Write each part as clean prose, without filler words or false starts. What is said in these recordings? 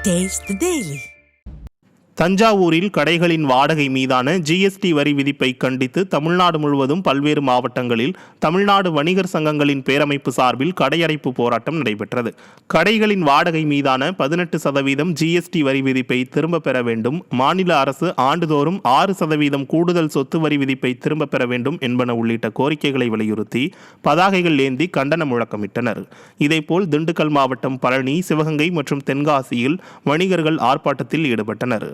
Taste the Daily. தஞ்சாவூரில் கடைகளின் வாடகை மீதான ஜிஎஸ்டி வரி விதிப்பை கண்டித்து தமிழ்நாடு முழுவதும் பல்வேறு மாவட்டங்களில் தமிழ்நாடு வணிகர் சங்கங்களின் பேரமைப்பு சார்பில் கடையடைப்பு போராட்டம் நடைபெற்றது. கடைகளின் வாடகை மீதான 18% ஜிஎஸ்டி வரி விதிப்பை திரும்பப் பெற வேண்டும், மாநில அரசு ஆண்டுதோறும் 6% கூடுதல் சொத்து வரி விதிப்பை திரும்பப் பெற வேண்டும் என்பன உள்ளிட்ட கோரிக்கைகளை வலியுறுத்தி பதாகைகள் ஏந்தி கண்டன முழக்கமிட்டனர். இதேபோல் திண்டுக்கல் மாவட்டம் பழனி, சிவகங்கை மற்றும் தென்காசியில் வணிகர்கள் ஆர்ப்பாட்டத்தில் ஈடுபட்டனர்.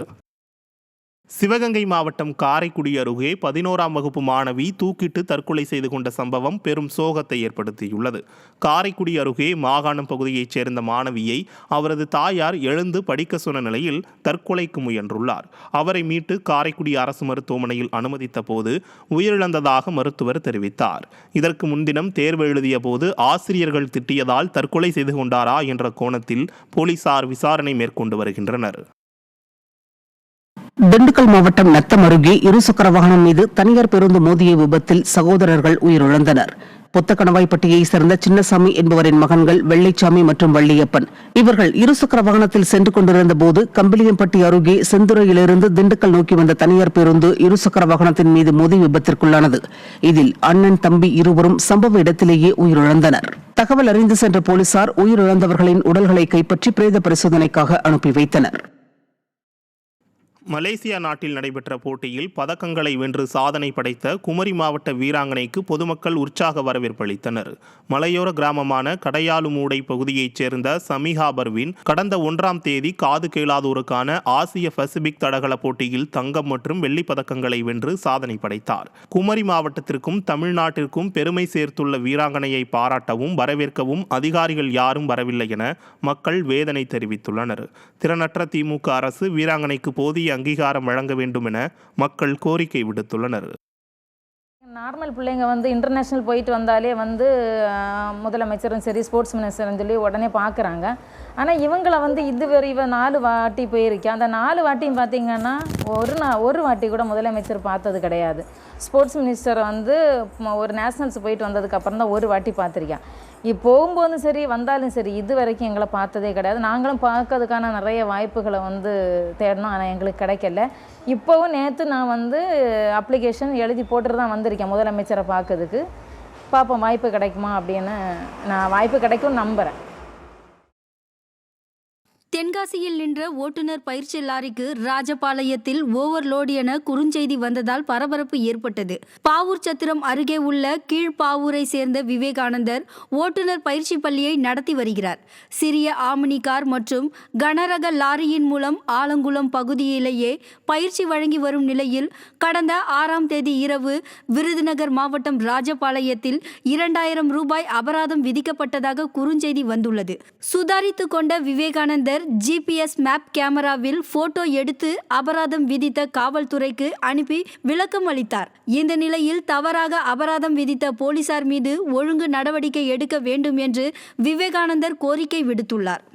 சிவகங்கை மாவட்டம் காரைக்குடி அருகே 11ஆம் வகுப்பு மாணவி தூக்கிட்டு தற்கொலை செய்து கொண்ட சம்பவம் பெரும் சோகத்தை ஏற்படுத்தியுள்ளது. காரைக்குடி அருகே மாகாணம் பகுதியைச் சேர்ந்த மாணவியை அவரது தாயார் எழுந்து படிக்க சொன்ன நிலையில் தற்கொலைக்கு முயன்றுள்ளார். அவரை மீட்டு காரைக்குடி அரசு மருத்துவமனையில் அனுமதித்த போது உயிரிழந்ததாக மருத்துவர் தெரிவித்தார். இதற்கு முன்தினம் தேர்வு எழுதிய போது ஆசிரியர்கள் திட்டியதால் தற்கொலை செய்து கொண்டாரா என்ற கோணத்தில் போலீசார் விசாரணை மேற்கொண்டு வருகின்றனர். திண்டுக்கல் மாவட்டம் நத்தம் அருகே இருசக்கர வாகனம் மீது தனியார் பேருந்து மோதிய விபத்தில் சகோதரர்கள் உயிரிழந்தனர். பொத்தக்கணவாய்ப்பட்டியைச் சேர்ந்த சின்னசாமி என்பவரின் மகன்கள் வெள்ளைச்சாமி மற்றும் வள்ளியப்பன். இவர்கள் இருசக்கர வாகனத்தில் சென்று கொண்டிருந்த போது கம்பிலியம்பட்டி அருகே செந்துறையிலிருந்து திண்டுக்கல் நோக்கி வந்த தனியார் பேருந்து இருசக்கர வாகனத்தின் மீது மோதி விபத்திற்குள்ளானது. இதில் அண்ணன், தம்பி இருவரும் சம்பவ இடத்திலேயே உயிரிழந்தனர். தகவல் அறிந்து சென்ற போலீசார் உயிரிழந்தவர்களின் உடல்களை கைப்பற்றி பிரேத பரிசோதனைக்காக அனுப்பி வைத்தனர். மலேசியா நாட்டில் நடைபெற்ற போட்டியில் பதக்கங்களை வென்று சாதனை படைத்த குமரி மாவட்ட வீராங்கனைக்கு பொதுமக்கள் உற்சாக வரவேற்பு அளித்தனர். மலையோர கிராமமான கடையாலுமூடை பகுதியைச் சேர்ந்த சமிஹா பர்வீன் கடந்த 1ஆம் தேதி காது கேளாதோருக்கான ஆசிய பசிபிக் தடகள போட்டியில் தங்கம் மற்றும் வெள்ளிப் பதக்கங்களை வென்று சாதனை படைத்தார். குமரி மாவட்டத்திற்கும் தமிழ்நாட்டிற்கும் பெருமை சேர்த்துள்ள வீராங்கனையை பாராட்டவும் வரவேற்கவும் அதிகாரிகள் யாரும் வரவில்லை என மக்கள் வேதனை தெரிவித்துள்ளனர். திறனற்ற திமுக அரசு வீராங்கனைக்கு போதிய அங்கீகாரம் வழங்க வேண்டும் என மக்கள் கோரிக்கை விடுத்துள்ளனர். நார்மல் பிள்ளைங்க இன்டர்நேஷ்னல் போயிட்டு வந்தாலே முதலமைச்சரும் சரி ஸ்போர்ட்ஸ் மினிஸ்டரும் சொல்லி உடனே பார்க்குறாங்க. ஆனால் இவங்களை இதுவரை 4 வாட்டி போயிருக்கேன். அந்த 4 வாட்டியும் பார்த்திங்கன்னா ஒரு வாட்டி கூட முதலமைச்சர் பார்த்தது கிடையாது. ஸ்போர்ட்ஸ் மினிஸ்டர் ஒரு நேஷ்னல்ஸ் போயிட்டு வந்ததுக்கப்புறம் தான் ஒரு வாட்டி பார்த்துருக்கேன். போகும்போதும் சரி வந்தாலும் சரி இது வரைக்கும் எங்களை பார்த்ததே கிடையாது. நாங்களும் பார்க்கறதுக்கான நிறைய வாய்ப்புகளை தேடணும், ஆனால் எங்களுக்கு கிடைக்கல. இப்போவும் நேற்று நான் அப்ளிகேஷன் எழுதி போட்டுட்டு தான் வந்திருக்கேன் முதலமைச்சரை பார்க்கறதுக்கு. பார்ப்போம் வாய்ப்பு கிடைக்குமா அப்படின்னு. நான் வாய்ப்பு கிடைக்கும்னு நம்புகிறேன். தென்காசியில் நின்ற ஓட்டுநர் பயிற்சி லாரிக்கு ராஜபாளையத்தில் ஓவர்லோடு என குறுஞ்செய்தி வந்ததால் பரபரப்பு ஏற்பட்டது. பாவூர் சத்திரம் அருகே உள்ள கீழ்பாவூரை சேர்ந்த விவேகானந்தர் ஓட்டுநர் பயிற்சி பள்ளியை நடத்தி வருகிறார். சிறிய ஆமினி கார் மற்றும் கனரக லாரியின் மூலம் ஆலங்குளம் பகுதியிலேயே பயிற்சி வழங்கி வரும் நிலையில் கடந்த 6ஆம் தேதி இரவு விருதுநகர் மாவட்டம் ராஜபாளையத்தில் 2000 ரூபாய் அபராதம் விதிக்கப்பட்டதாக குறுஞ்செய்தி வந்துள்ளது. சுதாரித்து கொண்ட விவேகானந்தர் ஜிபிஎஸ் மேப் கேமராவில் போட்டோ எடுத்து அபராதம் விதித்த காவல்துறைக்கு அனுப்பி விளக்கம் அளித்தார். இந்த நிலையில் தவறாக அபராதம் விதித்த போலீசார் மீது ஒழுங்கு நடவடிக்கை எடுக்க வேண்டும் என்று விவேகானந்தர் கோரிக்கை விடுத்துள்ளார்.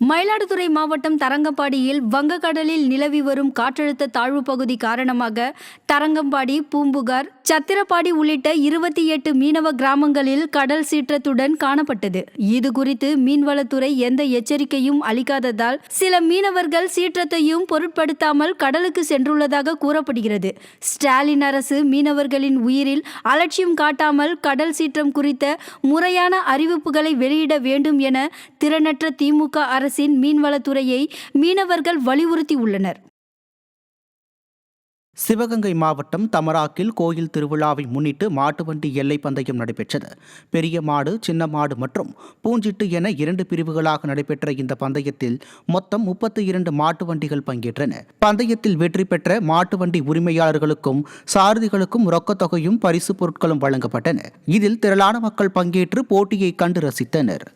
மயிலாடுதுறை மாவட்டம் தரங்கம்பாடியில் வங்கக்கடலில் நிலவி வரும் காற்றழுத்த தாழ்வு பகுதி காரணமாக தரங்கம்பாடி, பூம்புகார், சத்திரப்பாடி உள்ளிட்ட 28 மீனவ கிராமங்களில் கடல் சீற்றத்துடன் காணப்பட்டது. இது குறித்து மீன்வளத்துறை எந்த எச்சரிக்கையும் அளிக்காததால் சில மீனவர்கள் சீற்றத்தையும் பொருட்படுத்தாமல் கடலுக்கு சென்றுள்ளதாக கூறப்படுகிறது. ஸ்டாலின் அரசு மீனவர்களின் உயிரில் அலட்சியம் காட்டாமல் கடல் சீற்றம் குறித்த முறையான அறிவிப்புகளை வெளியிட வேண்டும் என திறனற்ற திமுக அரசின் மீன்வளத்துறையை மீனவர்கள் வலியுறுத்தி உள்ளனர். சிவகங்கை மாவட்டம் தமராக்கில் கோயில் திருவிழாவை முன்னிட்டு மாட்டு வண்டி எல்லை பந்தயம் நடைபெற்றது. பெரிய மாடு, சின்ன மாடு மற்றும் பூஞ்சிட்டு என 2 பிரிவுகளாக நடைபெற்ற இந்த பந்தயத்தில் மொத்தம் 32 மாட்டு வண்டிகள் பங்கேற்றன. பந்தயத்தில் வெற்றி பெற்ற மாட்டு வண்டி உரிமையாளர்களுக்கும் சாரதிகளுக்கும் ரொக்கத்தொகையும் பரிசு பொருட்களும் வழங்கப்பட்டன. இதில் திரளான மக்கள் பங்கேற்று போட்டியை கண்டு ரசித்தனர்.